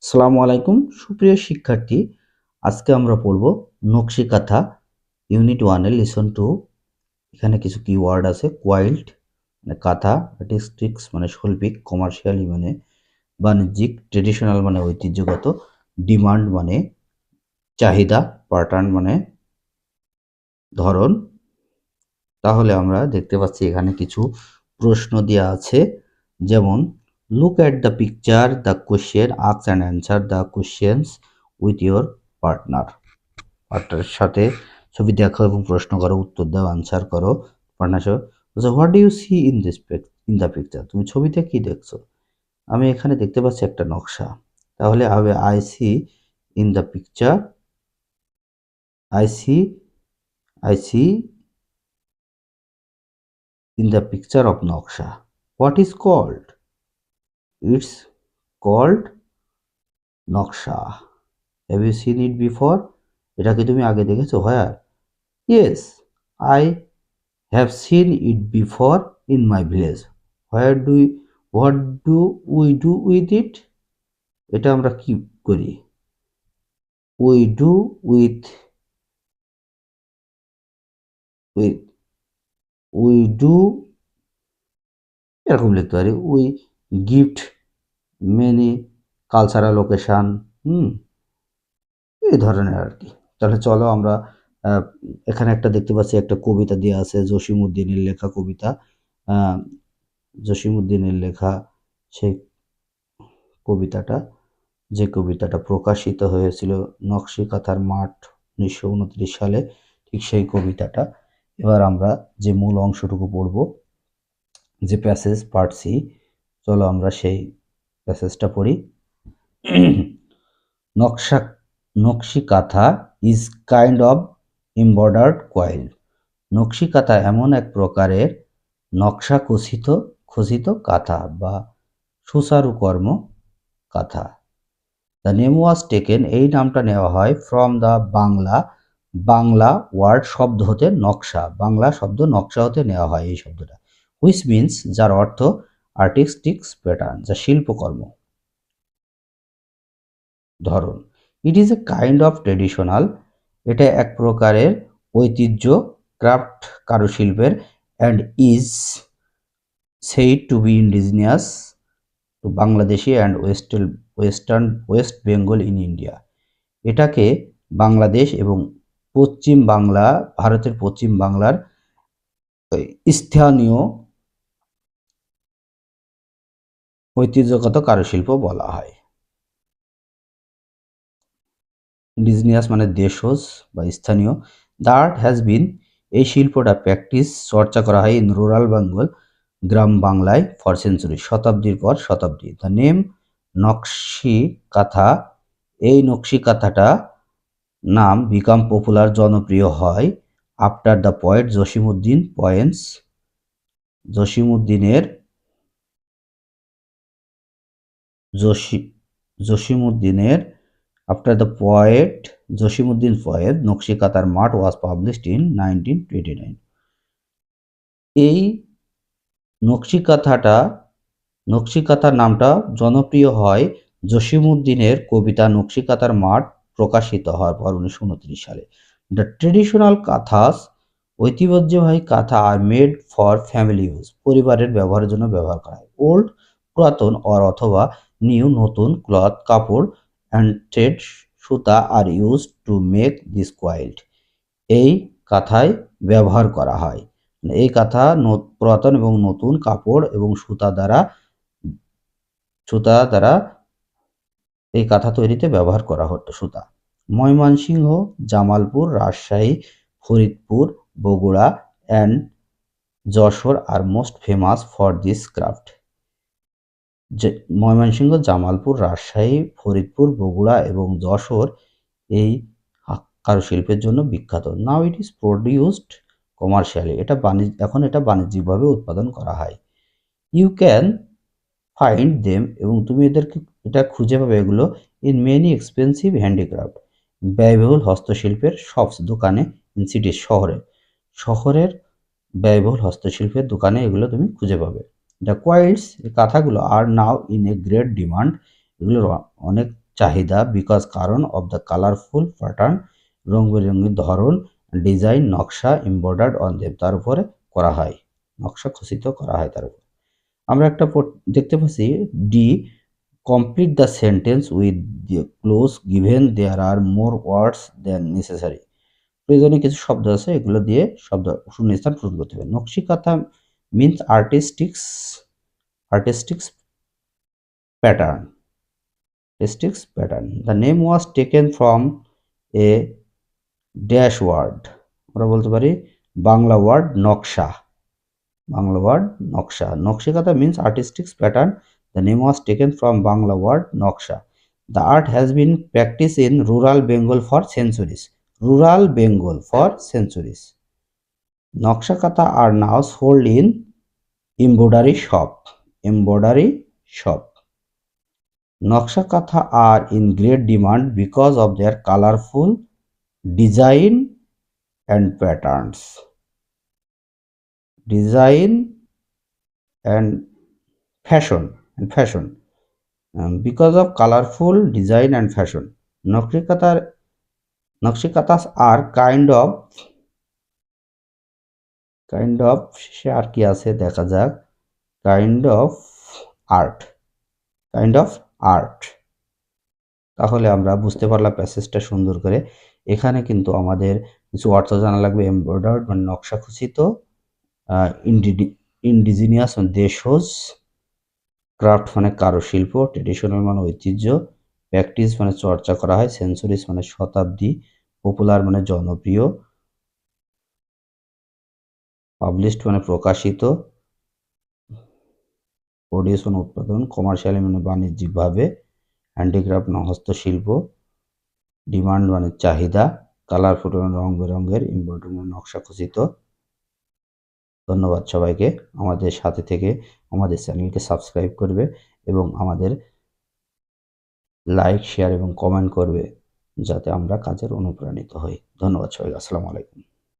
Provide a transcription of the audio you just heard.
আসসালামু আলাইকুম সুপ্রিয় শিক্ষার্থী, আজকে আমরা পড়ব নকশি কাঁথা ইউনিট 1 এর লেসন 2। এখানে কিছু কিওয়ার্ড আছে। কোয়াইল্ড মানে কাঁথা, আর্টিস্টিক্স মানে শৈল্পিক, কমার্শিয়ালি মানে বাণিজ্যিক, ট্রেডিশনাল মানে ঐতিহ্যগত, ডিমান্ড মানে চাহিদা, প্যাটার্ন মানে ধরন। তাহলে আমরা দেখতে পাচ্ছি এখানে কিছু প্রশ্ন দেওয়া আছে, যেমন look at the picture, the question ask and answer the questions with your partner. পার্টনারের সাথে ছবি দেখো এবং প্রশ্ন করো, উত্তর দাও, আনসার করো। Partner what do you see in the picture, তুমি ছবিতে কি দেখছো? আমি এখানে দেখতে পাচ্ছি একটা নকশা। তাহলে হবে I see in the picture, I see I see in the picture of নকশা. What is called? It's called নকশা. Have you seen it before? এটা কি তুমি আগে দেখেছো? Where? Yes, I have seen it before in my village. What do we do with it? এটা আমরা কি করি? We do with we do এরকম লিখতে পারি। We gift many cultural occasion, এই ধরনের আর কি। তাহলে চলো আমরা এখানে একটা দেখতে পাচ্ছি, একটা কবিতা দেওয়া আছে, জসিমউদ্দিনের লেখা কবিতা। জসিমউদ্দিনের লেখা সেই কবিতাটা, যে কবিতাটা প্রকাশিত হয়েছিল নকশি কাঁথার মাঠ 1929 সালে, ঠিক সেই কবিতাটা। এবার আমরা যে মূল অংশটুকু পড়ব, যে প্যাসেজ পার্ট সি, চলো আমরা সেই প্যাসেজটা পড়ি। নকশি কাঁথা ইজ কাইন্ড অফ এমব্রয়ডার্ড কোয়াইল। নকশি কাঁথা এমন এক প্রকারের নকশা খচিত কাঁথা বা সুচারুকর্ম কাঁথা। দ্য নেম ওয়াজ টেকেন, এই নামটা নেওয়া হয় ফ্রম দ্য বাংলা ওয়ার্ড শব্দ হতে নকশা, বাংলা শব্দ নকশা হতে নেওয়া হয় এই শব্দটা। হুইচ মিনস, যার অর্থ আর্টিস্টিক্স প্যাটার্ন, যা শিল্পকর্ম ধরন। It is a kind of traditional, এটা এক প্রকারের ঐতিহ্য, ক্রাফট কারুশিল্পের, and is said to be indigenous to Bangladeshi and West Bengal in India. এটাকে বাংলাদেশ এবং ভারতের পশ্চিম বাংলার স্থানীয় ঐতিহ্যগত কারুশিল্প বলা হয়। ইন্ডিজিনিয়াস মানে দেশজ বা স্থানীয়। দ্য আর্ট হ্যাজ বিন, এই শিল্পটা চর্চা করা হয় ইন রুরাল বেঙ্গল, গ্রাম বাংলায়, ফর সেঞ্চুরি, শতাব্দীর পর শতাব্দী। দ্য নেম নকশি কাঁথা, এই নকশি কাঁথাটা নাম বিকাম পপুলার, জনপ্রিয় হয় after the poet Jasimuddin points, জসিমউদ্দিনের after the poet Jasimuddin poet Nakshi Kanthar মাঠ ওয়াজ পাবলিশড ইন 1929। এই নকশি কাঁথার নামটা জনপ্রিয় হয় জসিমউদ্দিনের কবিতা নকশি কাঁথার মাঠ প্রকাশিত হওয়ার পর 1929 সালে। দ্য ট্রেডিশনাল কাঁথাস, ঐতিহ্যবাহী কাঁথা are made for family use, পরিবারের ব্যবহারের জন্য ব্যবহার করা হয়। ওল্ড পুরাতন অথবা নিউ নতুন, ক্লথ কাপড়, অ্যান্ড থ্রেড সুতা আর use to make this quilt, এই কাঁথায় ব্যবহার করা হয়। এই কাঁথা পুরাতন এবং নতুন কাপড় এবং সুতা দ্বারা এই কাঁথা তৈরিতে ব্যবহার করা হতো সুতা। Mymensingh, Jamalpur, Rajshahi, Faridpur, Bogura and Jessore are most famous for this craft. Mymensingh, Jamalpur, Rajshahi, Faridpur, Bogura এবং যশোর এই কারুশিল্পের জন্য বিখ্যাত। Now it is produced commercially, এখন এটা বাণিজ্যিকভাবে উৎপাদন করা হয়। ইউ ক্যান ফাইন্ড দেম, এবং তুমি এটা খুঁজে পাবে এগুলো ইন মেনি এক্সপেন্সিভ হ্যান্ডিক্রাফট, ব্যয়বহুল হস্তশিল্পের শপস, দোকানে, ইন সিটিজ, শহরের ব্যয়বহুল হস্তশিল্পের দোকানে এগুলো তুমি খুঁজে পাবে। দ্য কোয়াইল্ডস, এই কাঁথাগুলো আর now in a great demand, এগুলোর অনেক চাহিদা, বিকজ কারণ, অফ দ্য কালারফুল প্যাটার্ন রং বেরঙের ধরন, ডিজাইন নকশা এমব্রয়ডার্ড অন দেম তার উপরে করা হয়, নকশা খচিত করা হয় তার উপর। আমরা একটা দেখতে পাচ্ছি D, complete the sentence with the cloze given there are more words than necessary. প্রয়োজনীয় কিছু শব্দ আছে, এগুলো দিয়ে শব্দ শূন্যস্থান পূরণ করতে হবে। Nakshi Kantha means artistics pattern. Artistics pattern. The name was taken from a dash word. আমরা বলতে পারি বাংলা ওয়ার্ড নকশা। বাংলা ওয়ার্ড নকশা। Nakshi Kantha means artistics pattern. The name was taken from Bangla word নকশা. The art has been practiced in rural Bengal for centuries. Rural Bengal for centuries. নকশাকাঁথা are now sold in embroidery shop. Embroidery shop. নকশাকাঁথা are in great demand because of their colorful design and patterns. Design and fashion. Because of colorful design and fashion. নকশিকাঁথাস are kind of সে আর কি আছে দেখা যাক, kind of art. তাহলে আমরা বুঝতে পারলাম প্যাসেজটা সুন্দর করে। এখানে কিন্তু আমাদের কিছু অর্থ জানা লাগবে। এমব্রয়ডার্ড মানে নকশা খচিত, ইন্ডিজিনিয়াস মানে দেশজ, ক্রাফট মানে কারুশিল্প, ট্রেডিশনাল মানে ঐতিহ্য, প্র্যাকটিস মানে চর্চা করা হয়, সেঞ্চুরিজ মানে শতাব্দী, পপুলার মানে জনপ্রিয়, পাবলিশড মানে প্রকাশিত, প্রডিউস মানে উৎপাদন, কমার্শিয়ালি মানে বাণিজ্যিকভাবে, হ্যান্ডিক্রাফট মানে হস্তশিল্প, ডিমান্ড মানে চাহিদা, কালারফুল মানে রং বেরঙের, এমব্রয়ডারি মানে নকশা খচিত। ধন্যবাদ সবাইকে। আমাদের সাথে থেকে আমাদের চ্যানেলকে সাবস্ক্রাইব করবে এবং আমাদের লাইক, শেয়ার এবং কমেন্ট করবে যাতে আমরা কাজের অনুপ্রাণিত হই। ধন্যবাদ সবাইকে। আসসালামু আলাইকুম।